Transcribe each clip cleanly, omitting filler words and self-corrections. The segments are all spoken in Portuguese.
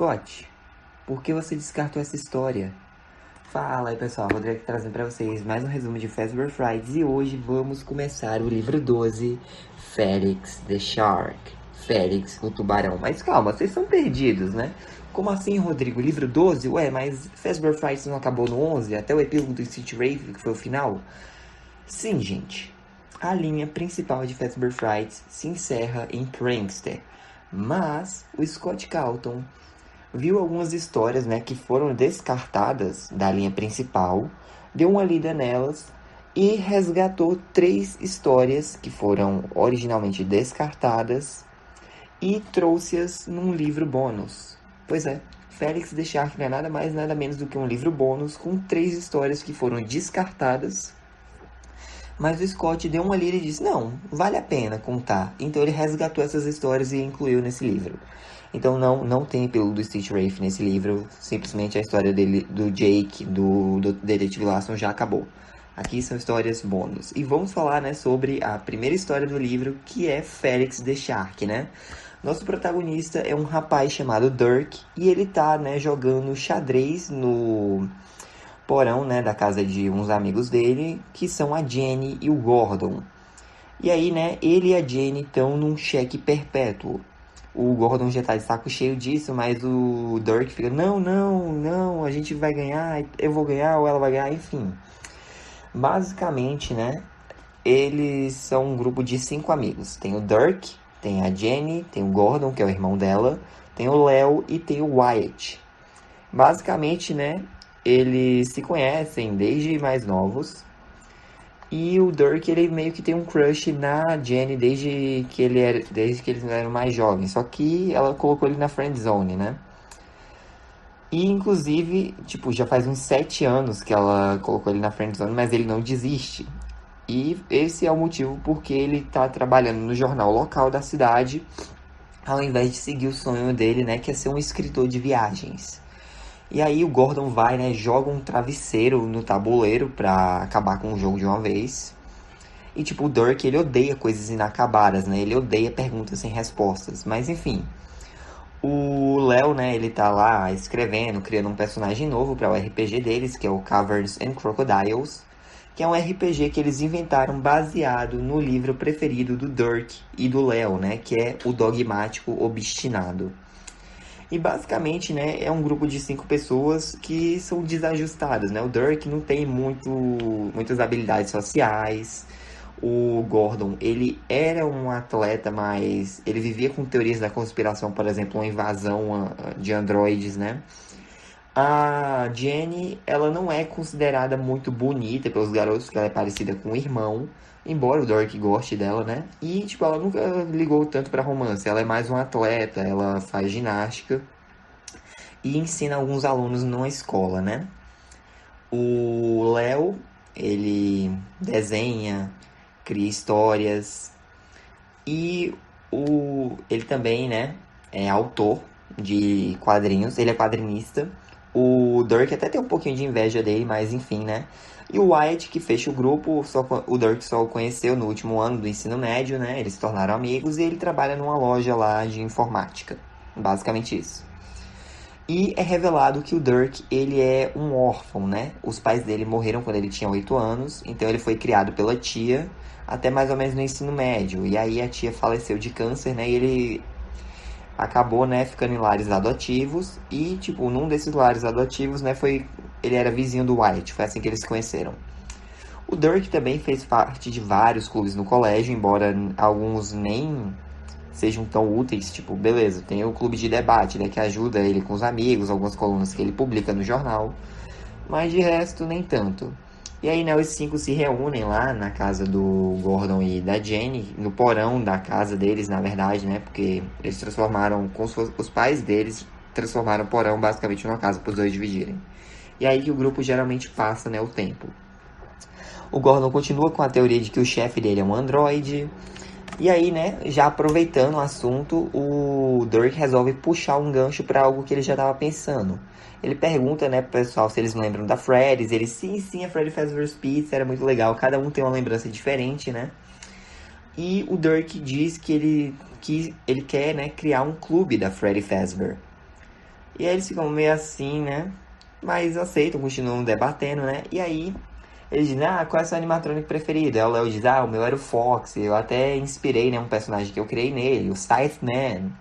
Scott, por que você descartou essa história? Fala aí pessoal, Rodrigo aqui trazendo pra vocês mais um resumo de Fazbear Fridays e hoje vamos começar o livro 12, Felix the Shark. Félix, o tubarão. Mas calma, vocês são perdidos, né? Como assim, Rodrigo? Livro 12? Ué, mas Fazbear Fridays não acabou no 11? Até o epílogo do Stitch Wraith, que foi o final? Sim, gente. A linha principal de Fazbear Fridays se encerra em Prankster. Mas o Scott Calton viu algumas histórias, né, que foram descartadas da linha principal, deu uma lida nelas e resgatou 3 histórias que foram originalmente descartadas e trouxe-as num livro bônus. Pois é, Felix the Shark não é nada mais nada menos do que um livro bônus com 3 histórias que foram descartadas. Mas o Scott deu uma lida e disse, não, vale a pena contar. Então ele resgatou essas histórias e incluiu nesse livro. Então não tem epílogo do Stitch Wraith nesse livro. Simplesmente a história dele, do Jake, do Detetive Larson já acabou. Aqui são histórias bônus. E vamos falar, né, sobre a primeira história do livro, que é Felix the Shark, né? Nosso protagonista é um rapaz chamado Dirk e ele tá, né, jogando xadrez no porão, né, da casa de uns amigos dele, que são a Jenny e o Gordon. E aí, né, ele e a Jenny estão num cheque perpétuo. O Gordon já tá de saco cheio disso, mas o Dirk fica, não, a gente vai ganhar, eu vou ganhar ou ela vai ganhar, enfim. Basicamente, né, eles são um grupo de 5 amigos. Tem o Dirk, tem a Jenny, tem o Gordon, que é o irmão dela, tem o Léo e tem o Wyatt. Basicamente, né, eles se conhecem desde mais novos. E o Dirk, ele meio que tem um crush na Jenny desde que eles eram mais jovens. Só que ela colocou ele na friend zone, né? E inclusive, tipo, já faz uns 7 anos que ela colocou ele na friend zone, mas ele não desiste. E esse é o motivo porque ele tá trabalhando no jornal local da cidade, ao invés de seguir o sonho dele, né, que é ser um escritor de viagens. E aí o Gordon vai, né, joga um travesseiro no tabuleiro pra acabar com o jogo de uma vez. E tipo, o Dirk, ele odeia coisas inacabadas, né? Ele odeia perguntas sem respostas. Mas enfim, o Léo, né, ele tá lá escrevendo, criando um personagem novo para o RPG deles, que é o Caverns and Crocodiles, que é um RPG que eles inventaram baseado no livro preferido do Dirk e do Léo, né, que é o Dogmático Obstinado. E basicamente, né, é um grupo de 5 pessoas que são desajustadas, né? O Dirk não tem muitas habilidades sociais. O Gordon, ele era um atleta, mas ele vivia com teorias da conspiração, por exemplo, uma invasão de androides, né? A Jenny, ela não é considerada muito bonita pelos garotos, porque ela é parecida com o irmão, embora o Dirk goste dela, né? E, tipo, ela nunca ligou tanto pra romance, ela é mais uma atleta, ela faz ginástica e ensina alguns alunos numa escola, né? O Léo, ele desenha, cria histórias e ele também, né, é autor de quadrinhos, ele é quadrinista. O Dirk até tem um pouquinho de inveja dele, mas enfim, né? E o Wyatt, que fecha o grupo, o Dirk só o conheceu no último ano do ensino médio, né? Eles se tornaram amigos e ele trabalha numa loja lá de informática. Basicamente isso. E é revelado que o Dirk, ele é um órfão, né? Os pais dele morreram quando ele tinha 8 anos, então ele foi criado pela tia até mais ou menos no ensino médio. E aí a tia faleceu de câncer, né? E ele acabou, né, ficando em lares adotivos. E, tipo, num desses lares adotivos, né, ele era vizinho do Wyatt. Foi assim que eles se conheceram. O Dirk também fez parte de vários clubes no colégio, embora alguns nem sejam tão úteis, tipo, beleza, tem o clube de debate, né, que ajuda ele com os amigos, algumas colunas que ele publica no jornal, mas de resto, nem tanto. E aí, né, os 5 se reúnem lá na casa do Gordon e da Jenny, no porão da casa deles, na verdade, né, porque eles transformaram, os pais deles transformaram o porão basicamente numa casa para os dois dividirem. E aí que o grupo geralmente passa, né, o tempo. O Gordon continua com a teoria de que o chefe dele é um androide. E aí, né, já aproveitando o assunto, o Dirk resolve puxar um gancho para algo que ele já estava pensando. Ele pergunta, né, pro pessoal se eles lembram da Freddy's. Ele, sim, a Freddy Fazbear's Pizza era muito legal. Cada um tem uma lembrança diferente, né? E o Dirk diz que ele quer, né, criar um clube da Freddy Fazbear. E aí eles ficam meio assim, né? Mas aceitam, continuam debatendo, né? E aí eles dizem, ah, qual é o seu animatrônico preferido? Aí o Léo diz, ah, o meu era o Fox. Eu até inspirei, né, um personagem que eu criei nele, o Scytheman.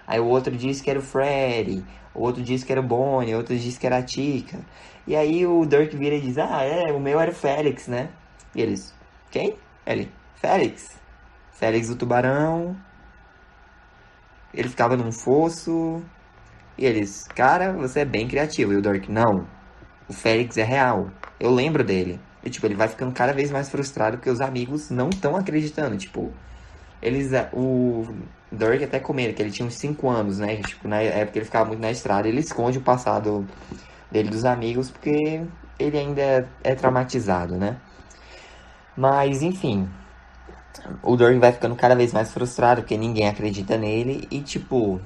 Aí o outro disse que era o Freddy, o outro disse que era o Bonnie, o outro disse que era a Chica. E aí o Dirk vira e diz, ah, é, o meu era o Félix, né? E eles, quem? Ele, Félix. Félix o tubarão. Ele ficava num fosso. E eles, cara, você é bem criativo. E o Dirk, não, o Félix é real. Eu lembro dele. E, tipo, ele vai ficando cada vez mais frustrado porque os amigos não estão acreditando. Tipo, eles. O Dirk até comenta que ele tinha uns 5 anos, né? Tipo, na época ele ficava muito na estrada. Ele esconde o passado dele dos amigos porque ele ainda é traumatizado, né? Mas, enfim, o Dory vai ficando cada vez mais frustrado porque ninguém acredita nele e, tipo,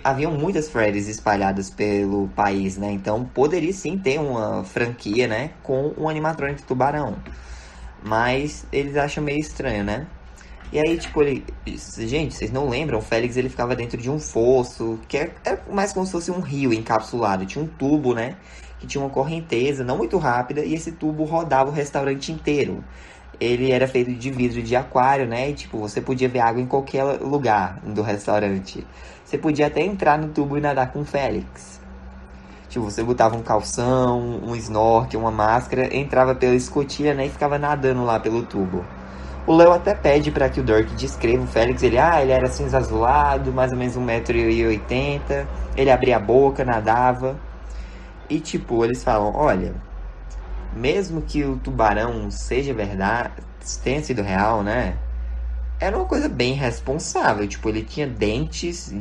haviam muitas Freddys espalhadas pelo país, né? Então poderia sim ter uma franquia, né? Com um animatrônico de tubarão. Mas eles acham meio estranho, né? E aí, tipo, ele. Gente, vocês não lembram? O Félix ele ficava dentro de um fosso, que é mais como se fosse um rio encapsulado. Tinha um tubo, né? Que tinha uma correnteza não muito rápida e esse tubo rodava o restaurante inteiro. Ele era feito de vidro de aquário, né? E, tipo, você podia ver água em qualquer lugar do restaurante. Você podia até entrar no tubo e nadar com o Félix. Tipo, você botava um calção, um snorkel, uma máscara, entrava pela escotilha, né? E ficava nadando lá pelo tubo. O Léo até pede para que o Dirk descreva o Félix. Ele era cinza azulado, mais ou menos 1,80 m. Ele abria a boca, nadava. E, tipo, eles falam, olha, mesmo que o tubarão seja verdade, tenha sido real, né? Era uma coisa bem responsável. Tipo, ele tinha dentes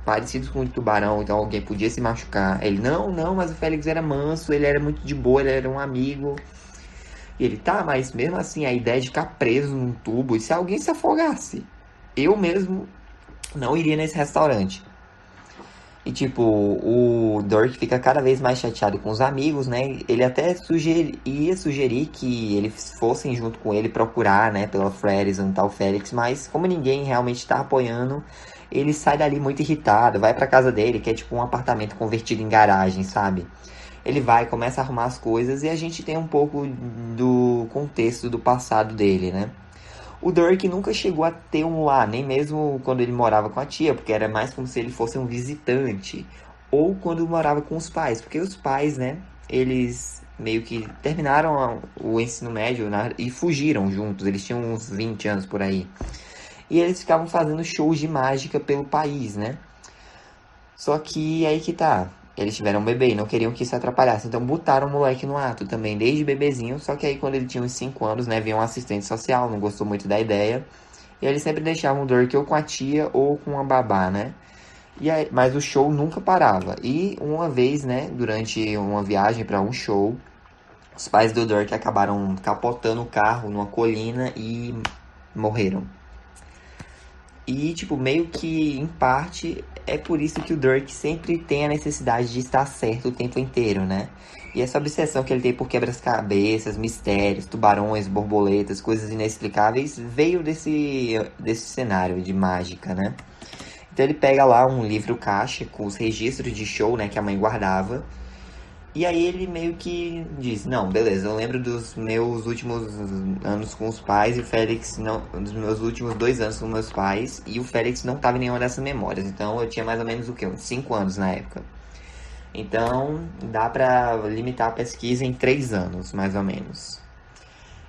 parecidos com o tubarão, então alguém podia se machucar. Ele, não, mas o Félix era manso, ele era muito de boa, ele era um amigo. E ele, tá, mas mesmo assim, a ideia de ficar preso num tubo, e se alguém se afogasse? Eu mesmo não iria nesse restaurante. E tipo, o Dirk fica cada vez mais chateado com os amigos, né? Ele até ia sugerir que eles fossem junto com ele procurar, né, pela Freddy's e tal Félix, mas como ninguém realmente tá apoiando, ele sai dali muito irritado, vai pra casa dele, que é tipo um apartamento convertido em garagem, sabe? Ele vai, começa a arrumar as coisas e a gente tem um pouco do contexto do passado dele, né? O Dirk nunca chegou a ter um lar, nem mesmo quando ele morava com a tia, porque era mais como se ele fosse um visitante. Ou quando morava com os pais, porque os pais, né, eles meio que terminaram o ensino médio, né, e fugiram juntos, eles tinham uns 20 anos por aí. E eles ficavam fazendo shows de mágica pelo país, né? Só que aí que tá. Eles tiveram um bebê e não queriam que isso atrapalhasse. Então botaram o moleque no ato também, desde bebezinho. Só que aí quando ele tinha uns 5 anos, né, veio um assistente social, não gostou muito da ideia. E eles sempre deixavam o Dirk ou com a tia ou com a babá, né? E aí, mas o show nunca parava. E uma vez, né, durante uma viagem para um show, os pais do Dirk acabaram capotando o carro numa colina e morreram. E, tipo, meio que, em parte, é por isso que o Dirk sempre tem a necessidade de estar certo o tempo inteiro, né? E essa obsessão que ele tem por quebra-cabeças, mistérios, tubarões, borboletas, coisas inexplicáveis, veio desse cenário de mágica, né? Então ele pega lá um livro caixa com os registros de show, né, que a mãe guardava. E aí ele meio que diz, não, beleza, eu lembro dos meus últimos anos com os pais e o Félix não, dos meus últimos 2 anos com meus pais e o Félix não estava em nenhuma dessas memórias. Então eu tinha mais ou menos o quê? Uns 5 anos na época. Então dá pra limitar a pesquisa em 3 anos, mais ou menos.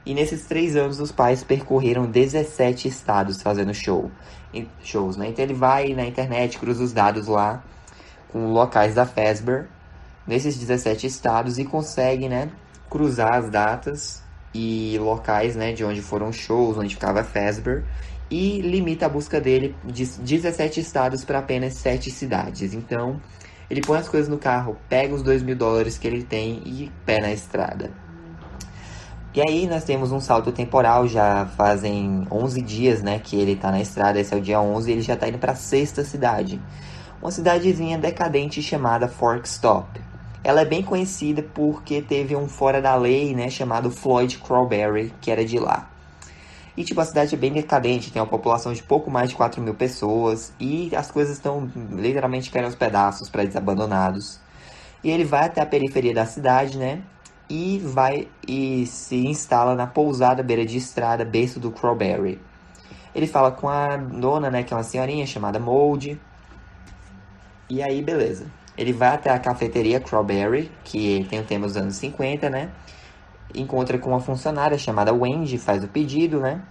E nesses 3 anos os pais percorreram 17 estados fazendo shows, né? Então ele vai na internet, cruza os dados lá com locais da Fazbear nesses 17 estados e consegue, né, cruzar as datas e locais, né, de onde foram shows, onde ficava a Fazbear e limita a busca dele de 17 estados para apenas 7 cidades. Então, ele põe as coisas no carro, pega os $2.000 que ele tem e pé na estrada. E aí nós temos um salto temporal, já fazem 11 dias, né, que ele tá na estrada, esse é o dia 11 e ele já tá indo para a 6ª cidade. Uma cidadezinha decadente chamada Forkstop. Ela é bem conhecida porque teve um fora da lei, né, chamado Floyd Crawberry, que era de lá. E, tipo, a cidade é bem decadente, tem uma população de pouco mais de 4 mil pessoas. E as coisas estão literalmente caindo aos pedaços, prédios abandonados. E ele vai até a periferia da cidade, né? E vai e se instala na pousada beira de estrada, berço do Crowberry. Ele fala com a dona, né, que é uma senhorinha chamada Mold. E aí, beleza. Ele vai até a cafeteria Crowberry, que tem o tema dos anos 50, né? Encontra com uma funcionária chamada Wendy, faz o pedido, né?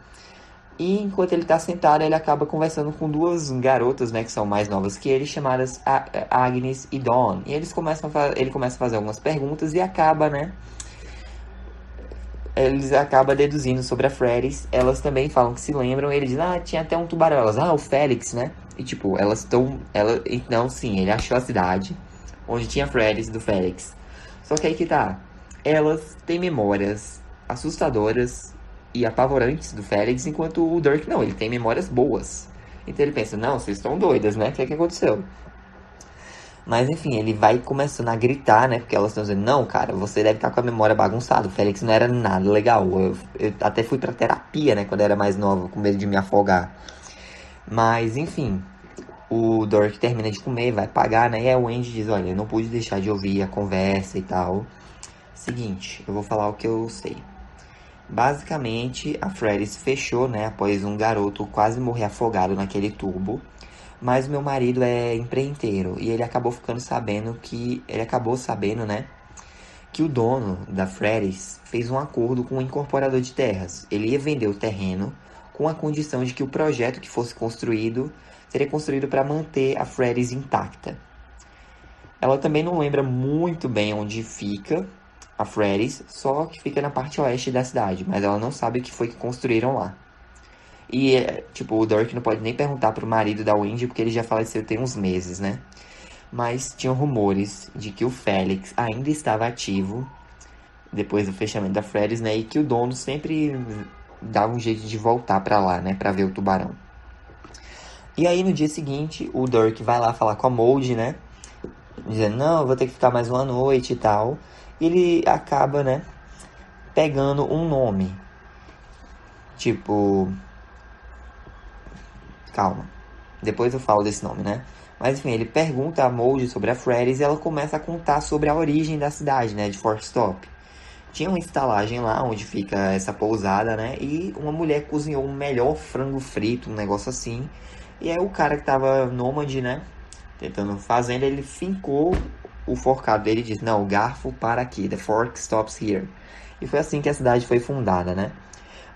E enquanto ele tá sentado, ele acaba conversando com duas garotas, né, que são mais novas que ele, chamadas Agnes e Dawn. E ele começa a fazer algumas perguntas e acaba, né? Eles acabam deduzindo sobre a Freddy's. Elas também falam que se lembram. Ele diz, tinha até um tubarão. Elas, o Félix, né? E tipo, elas estão. Então, sim, ele achou a cidade onde tinha Freddy's do Félix. Só que aí que tá. Elas têm memórias assustadoras e apavorantes do Félix, enquanto o Dirk não, ele tem memórias boas. Então ele pensa, não, vocês estão doidas, né? O que é que aconteceu? Mas enfim, ele vai começando a gritar, né? Porque elas estão dizendo, não, cara, você deve estar com a memória bagunçada. O Félix não era nada legal. Eu até fui pra terapia, né? Quando eu era mais nova, com medo de me afogar. Mas enfim, o Dork termina de comer, vai pagar, né? E a Wendy diz, olha, eu não pude deixar de ouvir a conversa e tal. Seguinte, eu vou falar o que eu sei. Basicamente, a Freddy's fechou, né? Após um garoto quase morrer afogado naquele tubo. Mas meu marido é empreiteiro e ele acabou sabendo, né, que o dono da Freddy's fez um acordo com o incorporador de terras. Ele ia vender o terreno com a condição de que o projeto que fosse construído seria construído para manter a Freddy's intacta. Ela também não lembra muito bem onde fica a Freddy's, só que fica na parte oeste da cidade, mas ela não sabe o que foi que construíram lá. E, tipo, o Dirk não pode nem perguntar pro marido da Wendy, porque ele já faleceu tem uns meses, né? Mas tinham rumores de que o Félix ainda estava ativo depois do fechamento da Freddy's, né? E que o dono sempre dava um jeito de voltar pra lá, né? Pra ver o tubarão. E aí, no dia seguinte, o Dirk vai lá falar com a Mold, né? Dizendo, não, eu vou ter que ficar mais uma noite e tal. E ele acaba, né? Pegando um nome. Tipo... Calma. Depois eu falo desse nome, né? Mas enfim, ele pergunta a Mold sobre a Freddy's e ela começa a contar sobre a origem da cidade, né? De Forkstop. Tinha uma estalagem lá onde fica essa pousada, né? E uma mulher cozinhou um melhor frango frito, um negócio assim. E aí o cara que tava nômade, né? Tentando fazenda, ele fincou o forcado dele e disse, não, o garfo para aqui, the fork stops here. E foi assim que a cidade foi fundada, né?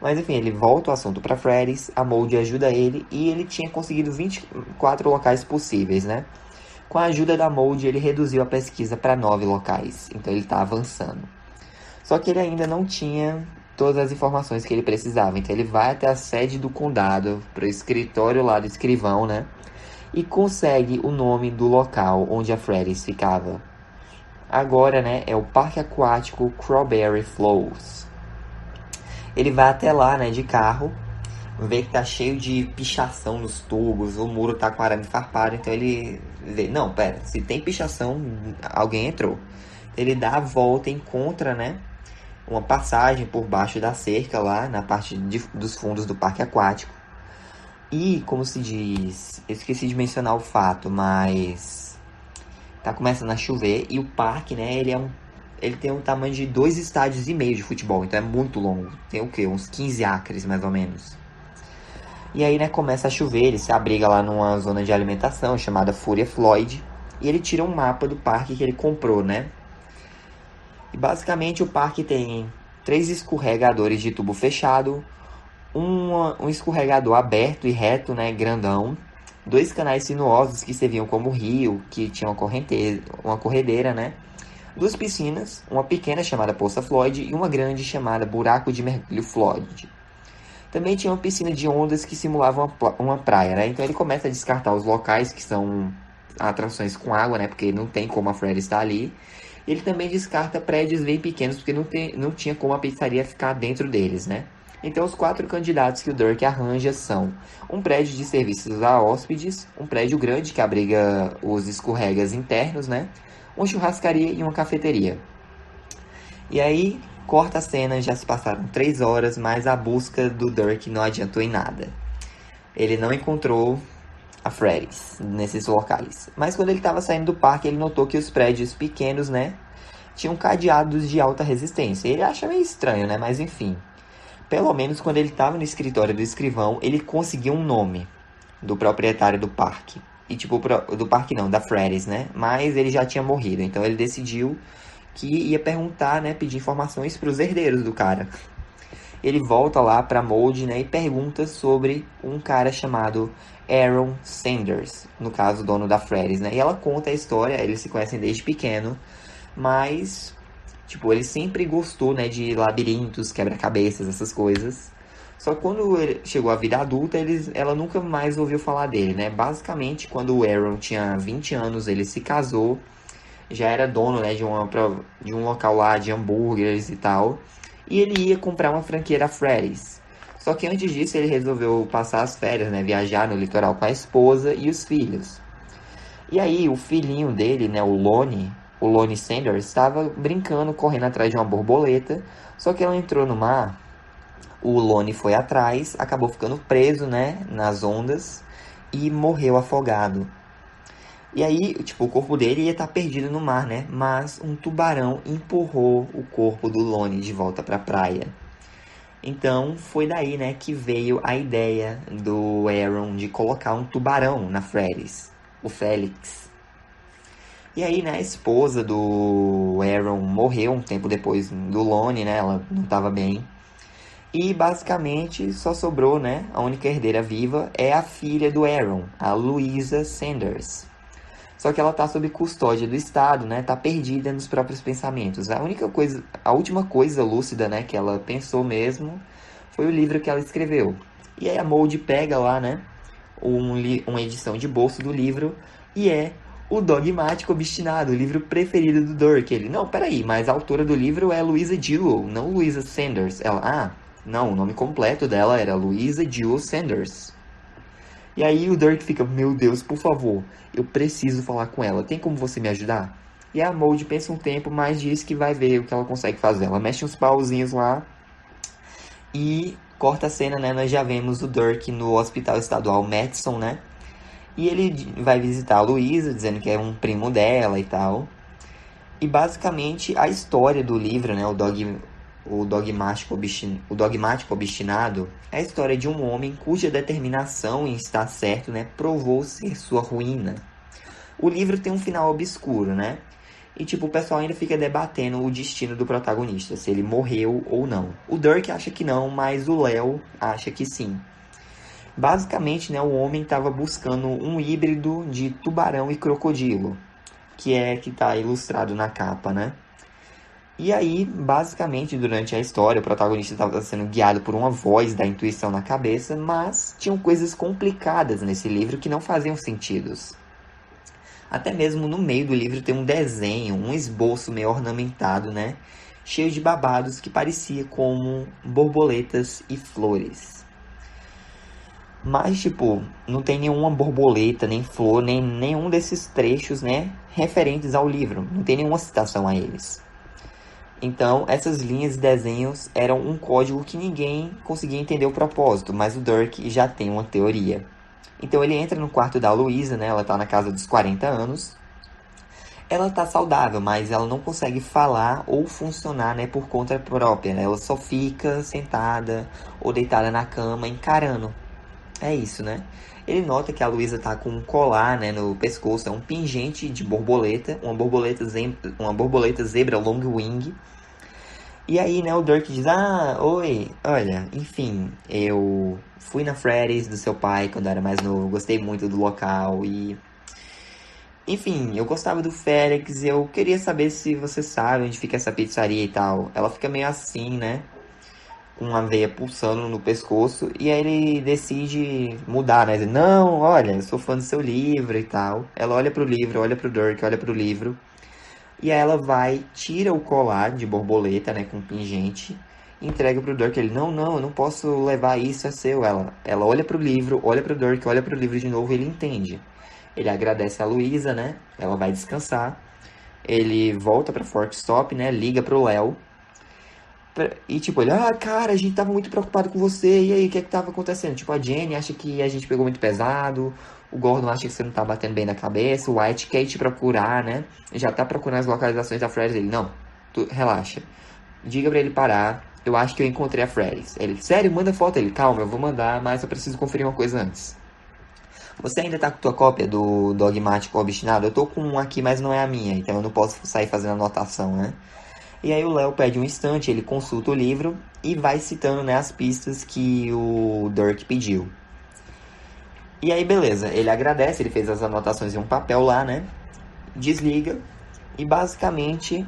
Mas enfim, ele volta o assunto para Freddy's, a Mold ajuda ele e ele tinha conseguido 24 locais possíveis, né? Com a ajuda da Mold, ele reduziu a pesquisa para 9 locais, então ele está avançando. Só que ele ainda não tinha todas as informações que ele precisava, então ele vai até a sede do condado, para o escritório lá do escrivão, né? E consegue o nome do local onde a Freddy's ficava. Agora, né, é o Parque Aquático Crowberry Flows. Ele vai até lá, né, de carro, vê que tá cheio de pichação nos tubos, o muro tá com arame farpado, então ele vê, não, pera, se tem pichação, alguém entrou. Ele dá a volta e encontra, né, uma passagem por baixo da cerca lá, na parte dos fundos do parque aquático. E, como se diz, eu esqueci de mencionar o fato, mas tá começando a chover e o parque, né, ele tem um tamanho de 2 estádios e meio de futebol, então é muito longo. Tem o quê? Uns 15 acres, mais ou menos. E aí, né, começa a chover, ele se abriga lá numa zona de alimentação chamada Fúria Floyd. E ele tira um mapa do parque que ele comprou, né? E basicamente o parque tem 3 escorregadores de tubo fechado, um escorregador aberto e reto, né, grandão, 2 canais sinuosos que serviam como rio, que tinha uma corredeira, né? 2 piscinas, uma pequena chamada Poça Floyd e uma grande chamada Buraco de Mergulho Floyd. Também tinha uma piscina de ondas que simulava uma praia, né? Então ele começa a descartar os locais que são atrações com água, né? Porque não tem como a Freddy estar ali. Ele também descarta prédios bem pequenos, porque não tinha como a pizzaria ficar dentro deles, né? Então os 4 candidatos que o Dirk arranja são um prédio de serviços a hóspedes, um prédio grande que abriga os escorregas internos, né? Uma churrascaria e uma cafeteria. E aí, corta a cena, já se passaram 3 horas, mas a busca do Dirk não adiantou em nada. Ele não encontrou a Freddy's nesses locais. Mas quando ele estava saindo do parque, ele notou que os prédios pequenos, né, tinham cadeados de alta resistência. Ele acha meio estranho, né, mas enfim. Pelo menos quando ele estava no escritório do escrivão, ele conseguiu um nome do proprietário do parque. E tipo, do parque não, da Freddy's, né? Mas ele já tinha morrido, então ele decidiu que ia perguntar, né, pedir informações para os herdeiros do cara. Ele volta lá para Mold, né, e pergunta sobre um cara chamado Aaron Sanders, no caso, dono da Freddy's, né? E ela conta a história, eles se conhecem desde pequeno, mas tipo, ele sempre gostou, né, de labirintos, quebra-cabeças, essas coisas. Só que quando ele chegou à vida adulta, ela nunca mais ouviu falar dele, né? Basicamente, quando o Aaron tinha 20 anos, ele se casou, já era dono, né, de um local lá de hambúrgueres e tal. E ele ia comprar uma franquia da Freddy's. Só que antes disso, ele resolveu passar as férias, né, viajar no litoral com a esposa e os filhos. E aí, o filhinho dele, né, o Lonnie Sanders, estava brincando, correndo atrás de uma borboleta. Só que ela entrou no mar, o Lonnie foi atrás, acabou ficando preso, né, nas ondas e morreu afogado. E aí, tipo, o corpo dele ia estar perdido no mar, né? Mas um tubarão empurrou o corpo do Lonnie de volta para a praia. Então, foi daí, né, que veio a ideia do Aaron de colocar um tubarão na Freddy's, o Félix. E aí, né, a esposa do Aaron morreu um tempo depois do Lonnie, né? Ela não estava bem. E basicamente só sobrou, né? A única herdeira viva é a filha do Aaron, a Louisa Sanders. Só que ela tá sob custódia do Estado, né? Tá perdida nos próprios pensamentos. A última coisa lúcida, né, que ela pensou mesmo foi o livro que ela escreveu. E aí a Mold pega lá, né, uma edição de bolso do livro e é O Dogmático Obstinado, o livro preferido do Dirk. Ele, não, peraí, mas a autora do livro é Louisa Jewell, não Louisa Sanders. Ela, não, o nome completo dela era Louisa Jewell Sanders. E aí o Dirk fica, meu Deus, por favor, eu preciso falar com ela, tem como você me ajudar? E a Mold pensa um tempo, mas diz que vai ver o que ela consegue fazer. Ela mexe uns pauzinhos lá e corta a cena, né? Nós já vemos o Dirk no Hospital Estadual Madison, né? E ele vai visitar a Louisa, dizendo que é um primo dela e tal. E basicamente a história do livro, né? O Dogmático Obstinado é a história de um homem cuja determinação em estar certo, né, provou ser sua ruína. O livro tem um final obscuro, né? E tipo, o pessoal ainda fica debatendo o destino do protagonista, se ele morreu ou não. O Dirk acha que não, mas o Léo acha que sim. Basicamente, né, o homem estava buscando um híbrido de tubarão e crocodilo, que está ilustrado na capa, né? E aí, basicamente, durante a história, o protagonista estava sendo guiado por uma voz da intuição na cabeça, mas tinham coisas complicadas nesse livro que não faziam sentido. Até mesmo no meio do livro tem um desenho, um esboço meio ornamentado, né? Cheio de babados que parecia como borboletas e flores. Mas, tipo, não tem nenhuma borboleta, nem flor, nem nenhum desses trechos, né? Referentes ao livro. Não tem nenhuma citação a eles. Então, essas linhas e desenhos eram um código que ninguém conseguia entender o propósito, mas o Dirk já tem uma teoria. Então, ele entra no quarto da Louisa, né? Ela tá na casa dos 40 anos. Ela tá saudável, mas ela não consegue falar ou funcionar, né, por conta própria. Ela só fica sentada ou deitada na cama, encarando. É isso, né? Ele nota que a Louisa tá com um colar, né, no pescoço, é um pingente de borboleta, uma borboleta zebra long wing. E aí, né, o Dirk diz, oi, olha, enfim, eu fui na Freddy's do seu pai quando eu era mais novo, gostei muito do local e... Enfim, eu gostava do Félix e eu queria saber se você sabe onde fica essa pizzaria e tal. Ela fica meio assim, né? Com uma veia pulsando no pescoço, e aí ele decide mudar, né? Dizer, não, olha, eu sou fã do seu livro e tal. Ela olha pro livro, olha pro Dirk, olha pro livro, e aí ela vai, tira o colar de borboleta, né, com pingente, entrega pro Dirk. Ele, não, eu não posso levar isso, é seu. Ela olha pro livro, olha pro Dirk, olha pro livro de novo, e ele entende. Ele agradece a Louisa, né? Ela vai descansar. Ele volta pra Fort Stop, né? Liga pro Léo. E tipo, ele, cara, a gente tava muito preocupado com você, e aí, o que é que tava acontecendo? Tipo, a Jenny acha que a gente pegou muito pesado, o Gordon acha que você não tá batendo bem na cabeça, o White quer te procurar, né? Já tá procurando as localizações da Freddy. Ele, não, relaxa, diga pra ele parar, eu acho que eu encontrei a Freddy. Ele, sério, manda foto. Ele, calma, eu vou mandar, mas eu preciso conferir uma coisa antes. Você ainda tá com tua cópia do Dogmático Obstinado? Eu tô com um aqui, mas não é a minha, então eu não posso sair fazendo anotação, né? E aí o Léo pede um instante, ele consulta o livro e vai citando, né, as pistas que o Dirk pediu. E aí beleza, ele agradece, ele fez as anotações em um papel lá, né? Desliga e basicamente,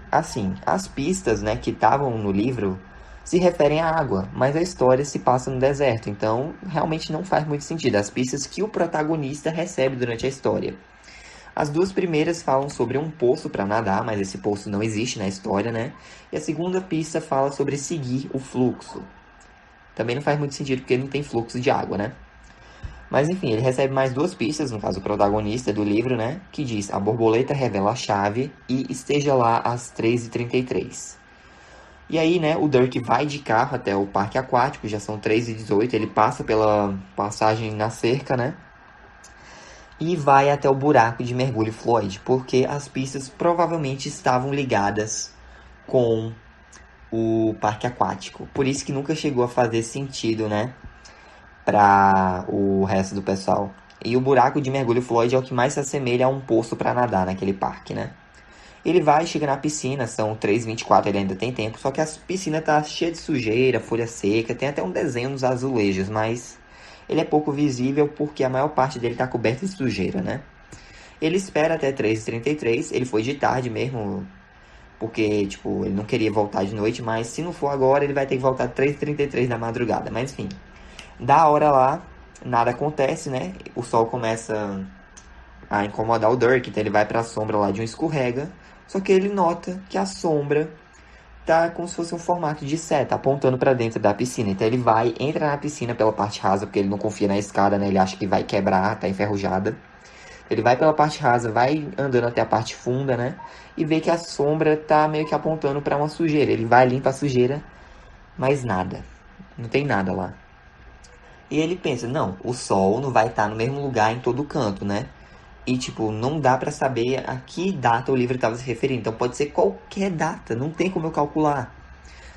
assim, as pistas, né, que estavam no livro se referem à água, mas a história se passa no deserto, então realmente não faz muito sentido. As pistas que o protagonista recebe durante a história. As duas primeiras falam sobre um poço para nadar, mas esse poço não existe na história, né? E a segunda pista fala sobre seguir o fluxo. Também não faz muito sentido porque não tem fluxo de água, né? Mas enfim, ele recebe mais duas pistas, no caso o protagonista do livro, né? Que diz: a borboleta revela a chave e esteja lá às 3h33. E aí, né, o Dirk vai de carro até o parque aquático, já são 3h18, ele passa pela passagem na cerca, né? E vai até o buraco de mergulho Floyd, porque as pistas provavelmente estavam ligadas com o parque aquático. Por isso que nunca chegou a fazer sentido, né, para o resto do pessoal. E o buraco de mergulho Floyd é o que mais se assemelha a um poço para nadar naquele parque, né? Ele vai, chega na piscina, são 3h24, ele ainda tem tempo, só que a piscina tá cheia de sujeira, folha seca, tem até um desenho nos azulejos, mas ele é pouco visível porque a maior parte dele tá coberta de sujeira, né? Ele espera até 3h33, ele foi de tarde mesmo, porque, tipo, ele não queria voltar de noite, mas se não for agora, ele vai ter que voltar 3h33 da madrugada, mas enfim. Da hora lá, nada acontece, né? O sol começa a incomodar o Dirk, então ele vai pra sombra lá de um escorrega, só que ele nota que a sombra tá como se fosse um formato de seta, apontando pra dentro da piscina. Então ele vai, entra na piscina pela parte rasa, porque ele não confia na escada, né? Ele acha que vai quebrar, tá enferrujada. Ele vai pela parte rasa, vai andando até a parte funda, né? E vê que a sombra tá meio que apontando pra uma sujeira. Ele vai, limpa a sujeira, mas nada. Não tem nada lá. E ele pensa, não, o sol não vai estar no mesmo lugar em todo canto, né? E, tipo, não dá pra saber a que data o livro estava se referindo. Então pode ser qualquer data, não tem como eu calcular.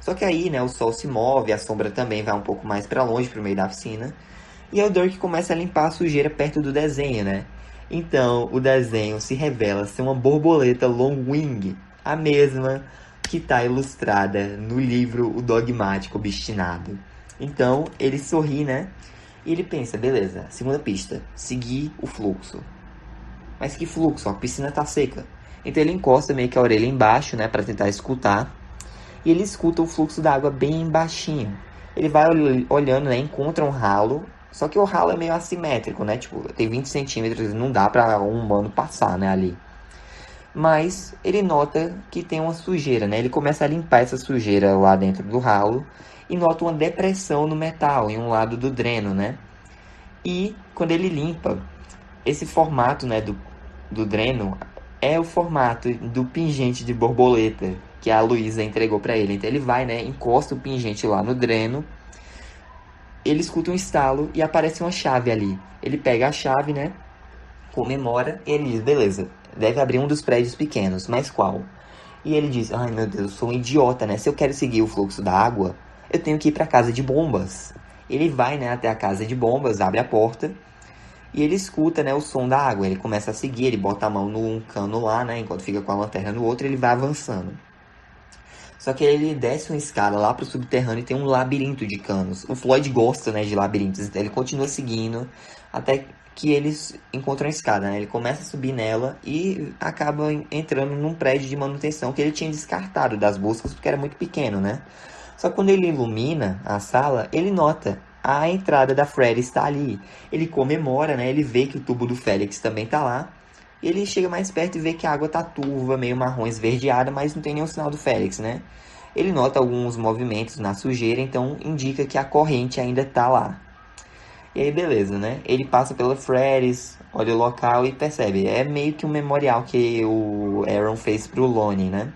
Só que aí, né, o sol se move, a sombra também vai um pouco mais pra longe, pro meio da piscina. E aí o Dirk começa a limpar a sujeira perto do desenho, né? Então, o desenho se revela ser uma borboleta Longwing, a mesma que está ilustrada no livro O Dogmático Obstinado. Então, ele sorri, né? E ele pensa, beleza, segunda pista, seguir o fluxo. Mas que fluxo? A piscina tá seca. Então ele encosta meio que a orelha embaixo, né, para tentar escutar. E ele escuta o fluxo da água bem baixinho. Ele vai olhando, né, encontra um ralo. Só que o ralo é meio assimétrico, né? Tipo, tem 20 centímetros, não dá para um humano passar, né, ali. Mas ele nota que tem uma sujeira, né? Ele começa a limpar essa sujeira lá dentro do ralo e nota uma depressão no metal, em um lado do dreno, né? E quando ele limpa, esse formato, né, do dreno é o formato do pingente de borboleta que a Luísa entregou para ele. Então ele vai, né, encosta o pingente lá no dreno, ele escuta um estalo e aparece uma chave ali. Ele pega a chave, né, comemora e ele diz, beleza, deve abrir um dos prédios pequenos, mas qual? E ele diz, ai meu Deus, eu sou um idiota, né, se eu quero seguir o fluxo da água, eu tenho que ir para a casa de bombas. Ele vai, né, até a casa de bombas, abre a porta e ele escuta, né, o som da água. Ele começa a seguir, ele bota a mão num cano lá, né, enquanto fica com a lanterna no outro, ele vai avançando. Só que ele desce uma escada lá pro subterrâneo e tem um labirinto de canos. O Floyd gosta, né, de labirintos, então ele continua seguindo até que eles encontram a escada, né? Ele começa a subir nela e acaba entrando num prédio de manutenção que ele tinha descartado das buscas porque era muito pequeno, né? Só que quando ele ilumina a sala, ele nota a entrada da Freddy está ali. Ele comemora, né? Ele vê que o tubo do Félix também tá lá. Ele chega mais perto e vê que a água tá turva, meio marrom esverdeada, mas não tem nenhum sinal do Félix, né? Ele nota alguns movimentos na sujeira, então indica que a corrente ainda tá lá. E aí beleza, né? Ele passa pela Freddy's, olha o local e percebe. É meio que um memorial que o Aaron fez pro Lonnie, né?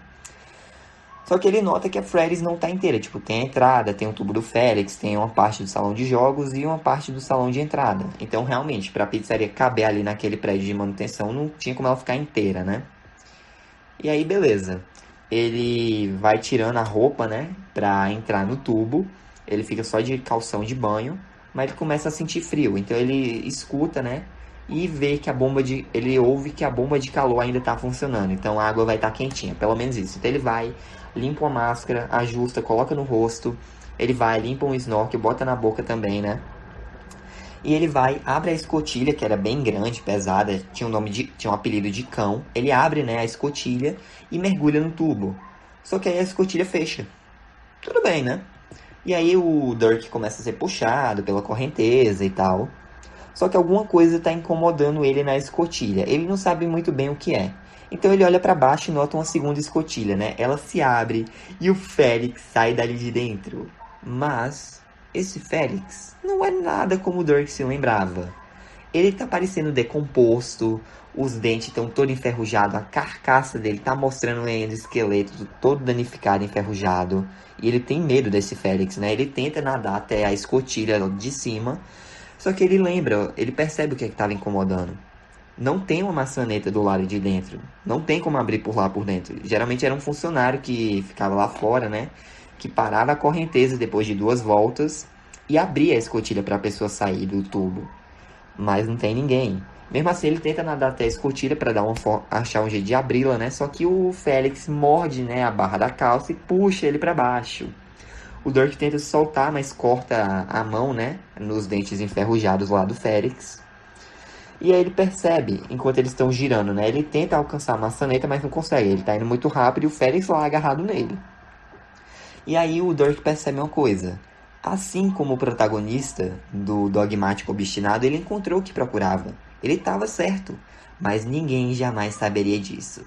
Só que ele nota que a Freddy's não tá inteira. Tipo, tem a entrada, tem o tubo do Félix, tem uma parte do salão de jogos e uma parte do salão de entrada. Então, realmente, pra pizzaria caber ali naquele prédio de manutenção, não tinha como ela ficar inteira, né? E aí, beleza. Ele vai tirando a roupa, né, pra entrar no tubo. Ele fica só de calção de banho, mas ele começa a sentir frio. Então, ele escuta, né, e vê que ele ouve que a bomba de calor ainda tá funcionando. Então, a água vai estar quentinha, pelo menos isso. Então, ele vai, limpa a máscara, ajusta, coloca no rosto. Ele vai, limpa um snorkel, bota na boca também, né? E ele vai, abre a escotilha, que era bem grande, pesada, tinha um apelido de cão. Ele abre, né, a escotilha e mergulha no tubo. Só que aí a escotilha fecha. Tudo bem, né? E aí o Dirk começa a ser puxado pela correnteza e tal. Só que alguma coisa está incomodando ele na escotilha. Ele não sabe muito bem o que é. Então ele olha para baixo e nota uma segunda escotilha, né? Ela se abre e o Félix sai dali de dentro. Mas esse Félix não é nada como o Dirk se lembrava. Ele tá parecendo decomposto, os dentes estão todo enferrujados, a carcaça dele tá mostrando ainda o esqueleto todo danificado, enferrujado. E ele tem medo desse Félix, né? Ele tenta nadar até a escotilha de cima, só que ele lembra, ele percebe o que estava incomodando. Não tem uma maçaneta do lado de dentro, não tem como abrir por lá por dentro. Geralmente era um funcionário que ficava lá fora, né? Que parava a correnteza depois de 2 voltas e abria a escotilha para a pessoa sair do tubo. Mas não tem ninguém. Mesmo assim, ele tenta nadar até a escotilha para achar um jeito de abri-la, né? Só que o Félix morde, né, a barra da calça e puxa ele para baixo. O Dirk tenta se soltar, mas corta a mão, né, nos dentes enferrujados lá do Félix. E aí ele percebe, enquanto eles estão girando, né? Ele tenta alcançar a maçaneta, mas não consegue. Ele tá indo muito rápido e o Félix lá agarrado nele. E aí o Dirk percebe uma coisa. Assim como o protagonista do Dogmático Obstinado, ele encontrou o que procurava. Ele estava certo, mas ninguém jamais saberia disso.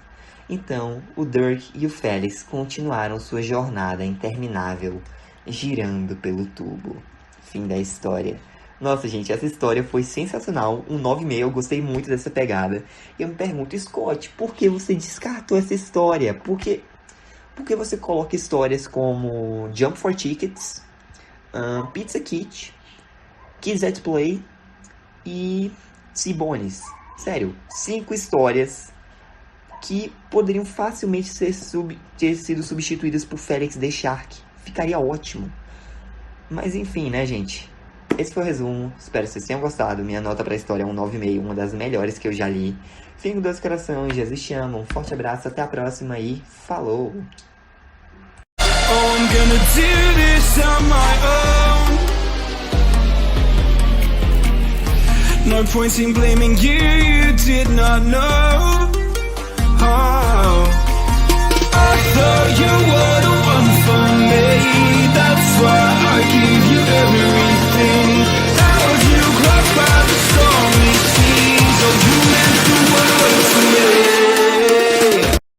Então, o Dirk e o Félix continuaram sua jornada interminável, girando pelo tubo. Fim da história. Nossa, gente, essa história foi sensacional, um 9,5, eu gostei muito dessa pegada. E eu me pergunto, Scott, por que você descartou essa história? Por que você coloca histórias como Jump for Tickets, Pizza Kit, Kids at Play e C-Bones? Sério, 5 histórias que poderiam facilmente ter sido substituídas por Felix the Shark. Ficaria ótimo. Mas enfim, né, gente? Esse foi o resumo. Espero que vocês tenham gostado. Minha nota pra história é um 9,5, uma das melhores que eu já li. Fiquem com Deus corações, Jesus te ama. Um forte abraço, até a próxima e falou! Oh, I'm gonna do this on my own. No point in blaming you, you did not know. Oh.